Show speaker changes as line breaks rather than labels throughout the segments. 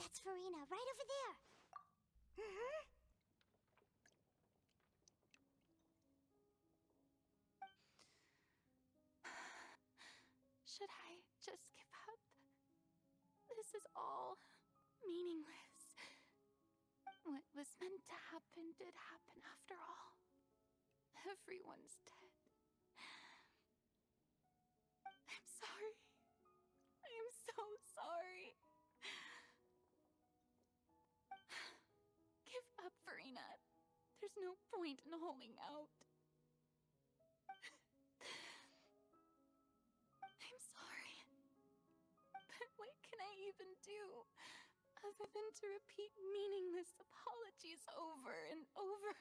That's Furina, right over there.
Should I just give up? This is all meaningless. What was meant to happen did happen after all. Everyone's dead. I'm sorry. I am so sorry. Give up, Furina. There's no point in holding out. I'm sorry. But what can I even do other than to repeat meaningless apologies over and over?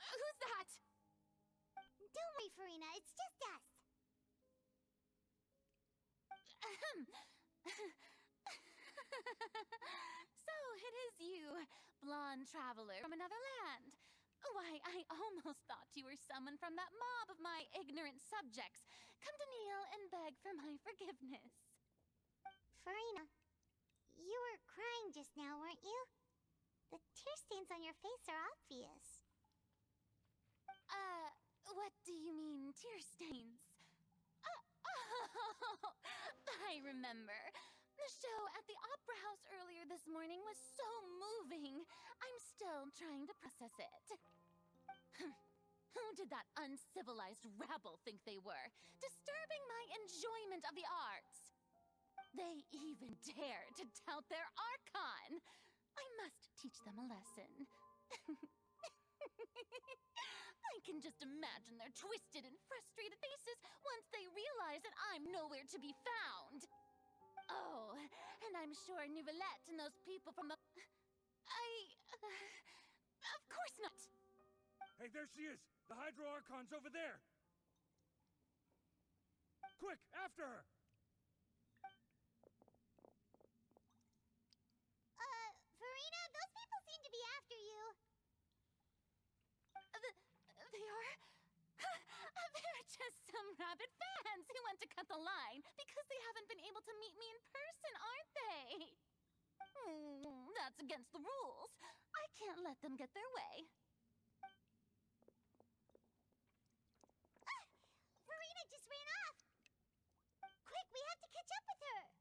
Who's that?
Don't worry, Furina, it's just us.
So it is you, blonde traveler from another land. Why, I almost thought you were someone from that mob of my ignorant subjects, come to kneel and beg for my forgiveness.
Furina, you were crying just now, weren't you? The tear stains on your face are obvious.
What do you mean, tear stains? Oh, I remember. The show at the Opera House earlier this morning was so moving. I'm still trying to process it. Who did that uncivilized rabble think they were, disturbing my enjoyment of the arts? They even dare to tout their Archon. I must teach them a lesson. I can just imagine their twisted and frustrated faces once they realize that I'm nowhere to be found. Oh, and I'm sure Nouvellette and those people from the... of course not!
Hey, there she is! The Hydro Archon's over there! Quick, after her!
Furina, those people seem to be after you.
They are? They're just some rabid fans who want to cut the line because they haven't been able to meet me in person, aren't they? That's against the rules. I can't let them get their way.
Furina just ran off! Quick, we have to catch up with her!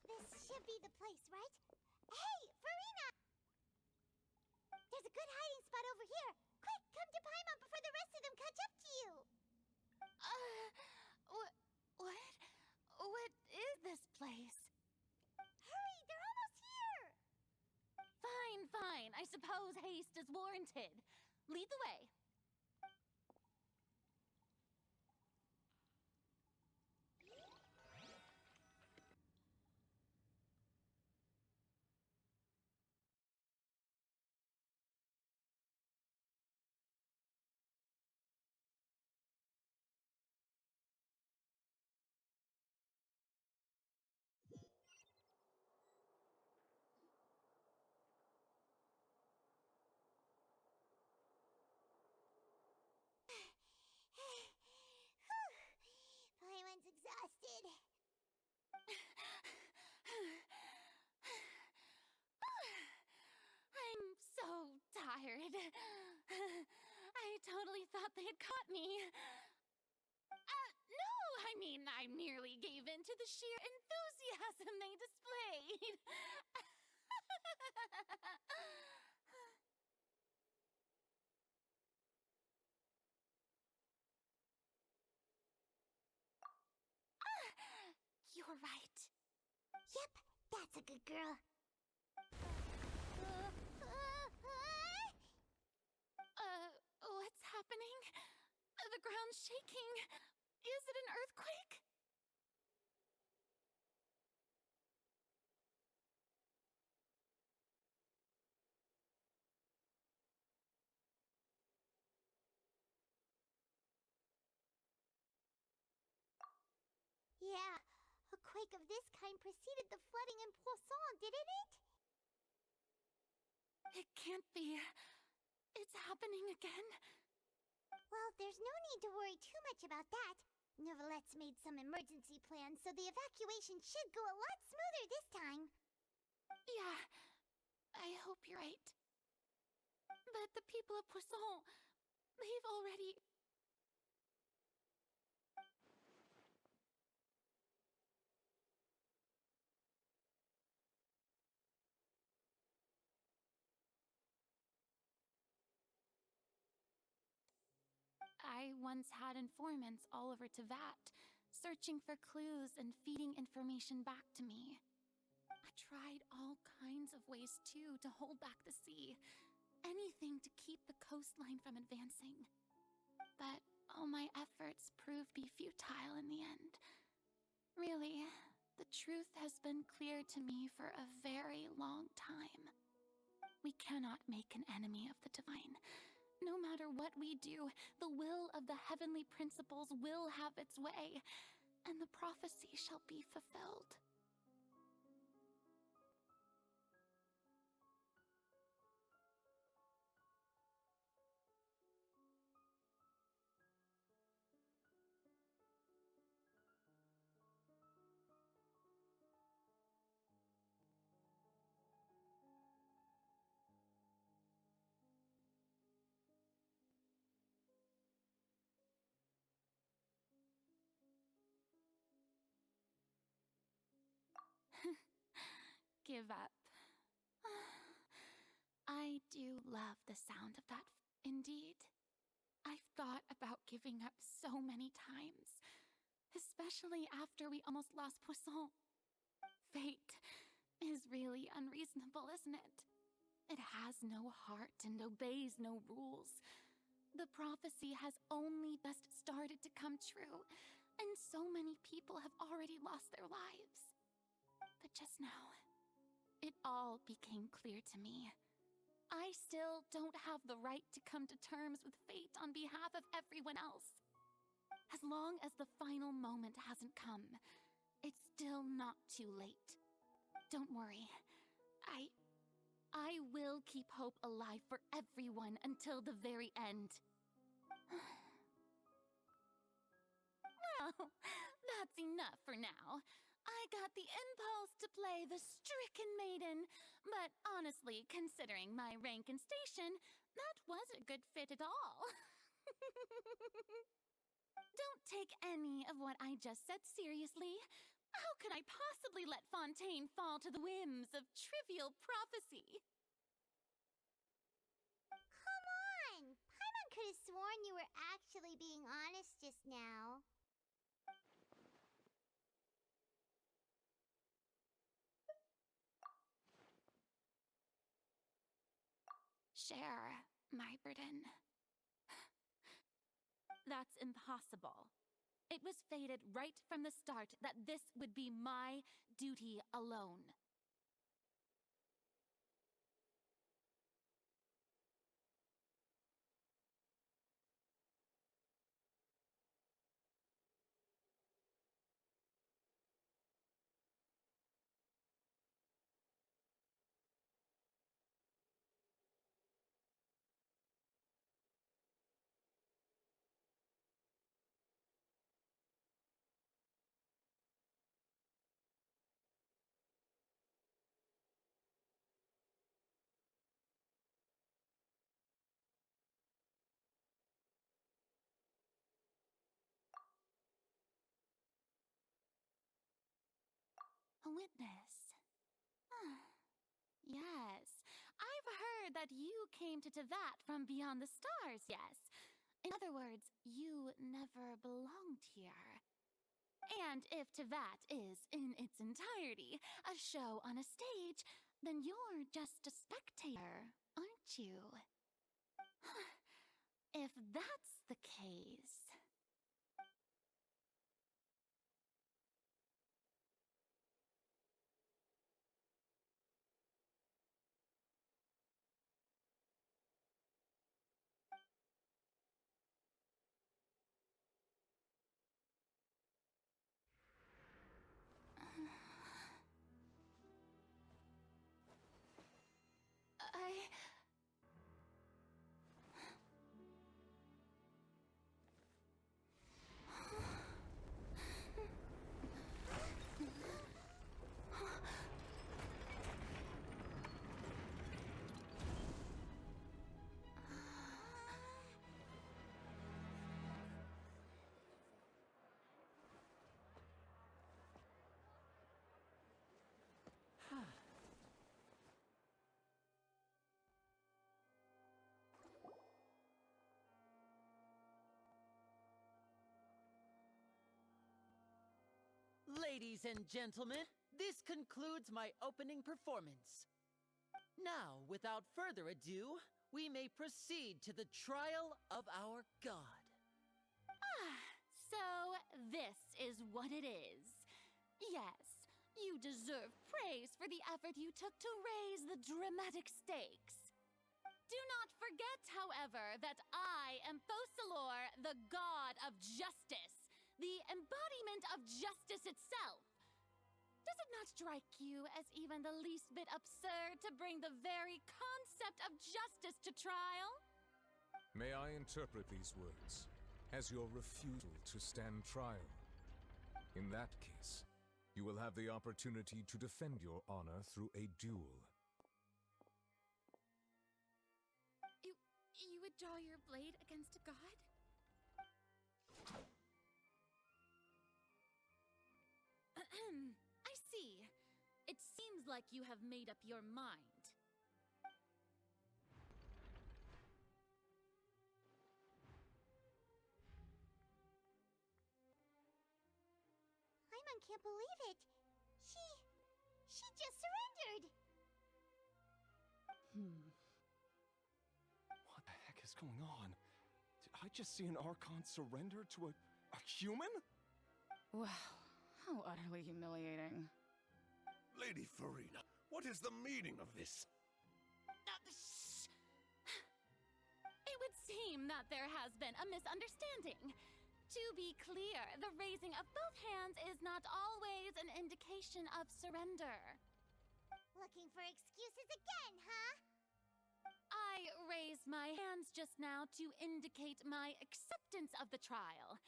This should be the place, right? Hey, Furina! There's a good hiding spot over here. Quick, come to Paimon before the rest of them catch up to you.
What? What is this place?
Hurry, they're almost here.
Fine. I suppose haste is warranted. Lead the way.
Paimon's exhausted.
I'm so tired. I totally thought they had caught me. No, I merely gave in to the sheer enthusiasm they displayed. You're right.
Yep, that's a good girl.
happening? The ground's shaking. Is it an earthquake?
Yeah, a quake of this kind preceded the flooding in Processo, didn't it?
It can't be. It's happening again.
Well, there's no need to worry too much about that. Neverlette's made some emergency plans, so the evacuation should go a lot smoother this time.
Yeah, I hope you're right. But the people of Processo, they've already... I once had informants all over Tevat, searching for clues and feeding information back to me. I tried all kinds of ways, too, to hold back the sea. Anything to keep the coastline from advancing. But all my efforts proved to be futile in the end. Really, the truth has been clear to me for a very long time. We cannot make an enemy of the divine. No matter what we do, the will of the heavenly principles will have its way, and the prophecy shall be fulfilled. Give up. I do love the sound of that, indeed. I've thought about giving up so many times, especially after we almost lost Poisson. Fate is really unreasonable, isn't it? It has no heart and obeys no rules. The prophecy has only just started to come true, and so many people have already lost their lives. But just now, it all became clear to me. I still don't have the right to come to terms with fate on behalf of everyone else. As long as the final moment hasn't come, it's still not too late. Don't worry. I will keep hope alive for everyone until the very end. Well, that's enough for now. I got the impulse to play the stricken maiden, but honestly, considering my rank and station, that wasn't a good fit at all. Don't take any of what I just said seriously. How could I possibly let Fontaine fall to the whims of trivial prophecy?
Come on! Paimon could have sworn you were actually being honest just now.
Share my burden. That's impossible. It was fated right from the start that this would be my duty alone. A witness. Yes, I've heard that you came to Tevat from beyond the stars, yes. In other words, you never belonged here. And if Tevat is, in its entirety, a show on a stage, then you're just a spectator, aren't you? If that's the case...
Ladies and gentlemen, this concludes my opening performance. Now, without further ado, we may proceed to the trial of our god.
So this is what it is. Yes, you deserve praise for the effort you took to raise the dramatic stakes. Do not forget, however, that I am Processo, the god of justice, the embodiment of justice itself. Does it not strike you as even the least bit absurd to bring the very concept of justice to trial?
May I interpret these words as your refusal to stand trial? In that case, you will have the opportunity to defend your honor through a duel.
You would draw your blade against a god? I see. It seems like you have made up your mind.
Paimon can't believe it. She just surrendered.
What the heck is going on? Did I just see an Archon surrender to a human?
Wow, how utterly humiliating.
Lady Furina, what is the meaning of this?
It would seem that there has been a misunderstanding. To be clear, the raising of both hands is not always an indication of surrender.
Looking for excuses again, huh?
I raised my hands just now to indicate my acceptance of the trial.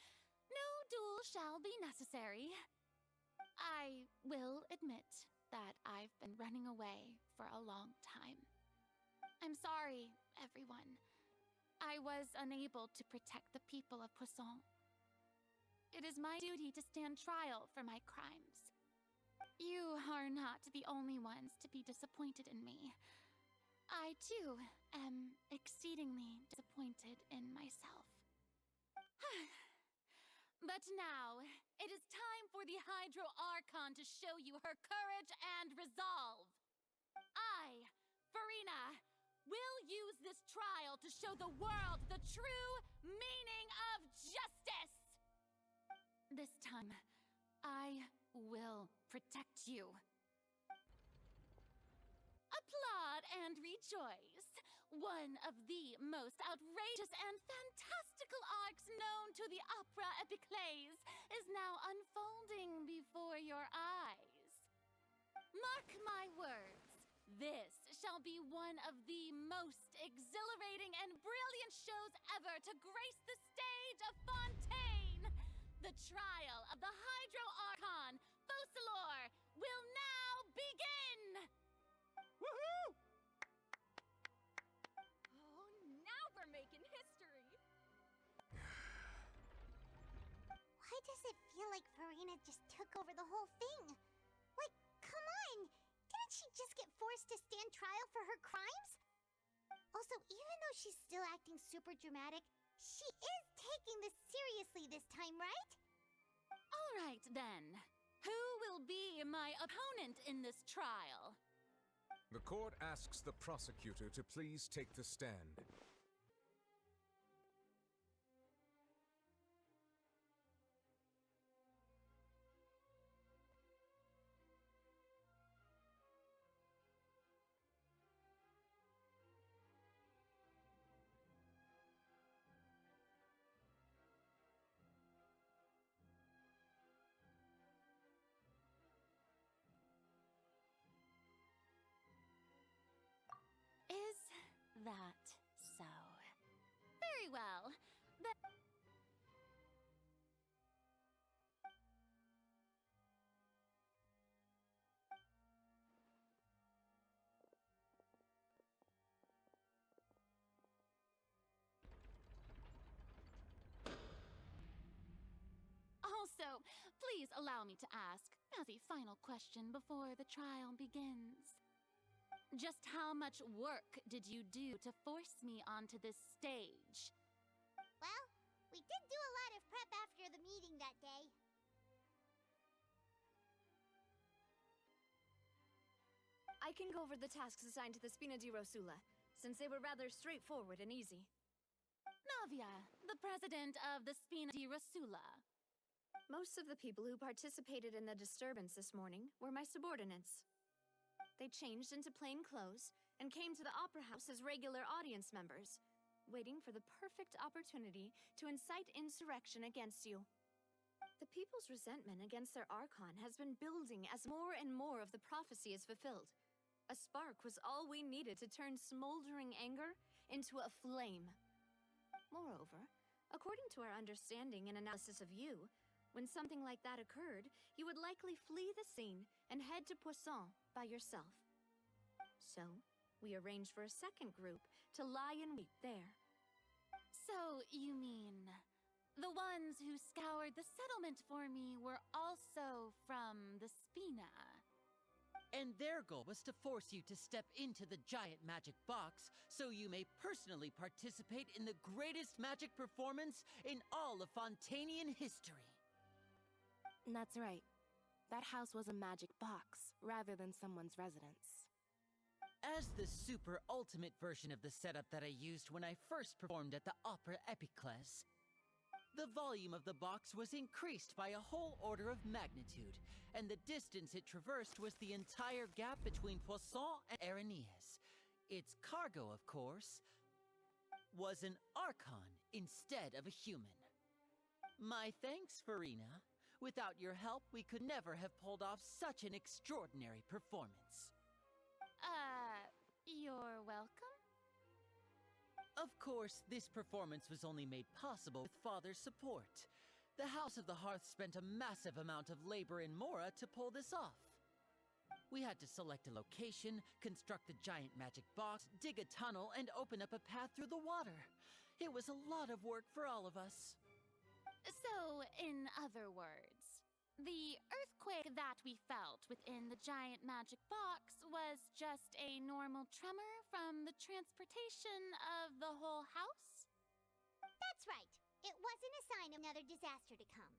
No duel shall be necessary. I will admit that I've been running away for a long time. I'm sorry, everyone. I was unable to protect the people of Processo. It is my duty to stand trial for my crimes. You are not the only ones to be disappointed in me. I, too, am exceedingly disappointed in myself. But now, it is time for the Hydro Archon to show you her courage and resolve. I, Furina, will use this trial to show the world the true meaning of justice. This time, I will protect you. Applaud and rejoice. One of the most outrageous and fantastical arcs known to the opera epiclese is now unfolding before your eyes. Mark my words, this shall be one of the most exhilarating and brilliant shows ever to grace the stage of Fontaine. The trial of the Hydro Archon, Processo, will now begin!
Woohoo!
Oh, now we're making history!
Why does it feel like Furina just took over the whole thing? Like, come on! Didn't she just get forced to stand trial for her crimes? Also, even though she's still acting super dramatic, she is taking this seriously this time, right?
All right, then. Who will be my opponent in this trial?
The court asks the prosecutor to please take the stand.
that so? Very well. Then also, please allow me to ask, as a final question before the trial begins. Just how much work did you do to force me onto this stage?
Well, we did do a lot of prep after the meeting that day.
I can go over the tasks assigned to the Spina di Rosula, since they were rather straightforward and easy.
Navia, the president of the Spina di Rosula.
Most of the people who participated in the disturbance this morning were my subordinates. They changed into plain clothes and came to the Opera House as regular audience members, waiting for the perfect opportunity to incite insurrection against you. The people's resentment against their Archon has been building as more and more of the prophecy is fulfilled. A spark was all we needed to turn smoldering anger into a flame. Moreover, according to our understanding and analysis of you, when something like that occurred, you would likely flee the scene and head to Poisson by yourself. So, we arranged for a second group to lie in wait there.
So, you mean, the ones who scoured the settlement for me were also from the Spina?
And their goal was to force you to step into the giant magic box so you may personally participate in the greatest magic performance in all of Fontanian history.
That's right. That house was a magic box, rather than someone's residence.
As the super ultimate version of the setup that I used when I first performed at the Opera Epiclese, the volume of the box was increased by a whole order of magnitude, and the distance it traversed was the entire gap between Poisson and Arenias. Its cargo, of course, was an Archon instead of a human. My thanks, Furina. Without your help, we could never have pulled off such an extraordinary performance.
You're welcome?
Of course, this performance was only made possible with Father's support. The House of the Hearth spent a massive amount of labor in Mora to pull this off. We had to select a location, construct a giant magic box, dig a tunnel, and open up a path through the water. It was a lot of work for all of us.
So, in other words, the earthquake that we felt within the giant magic box was just a normal tremor from the transportation of the whole house?
That's right. It wasn't a sign of another disaster to come.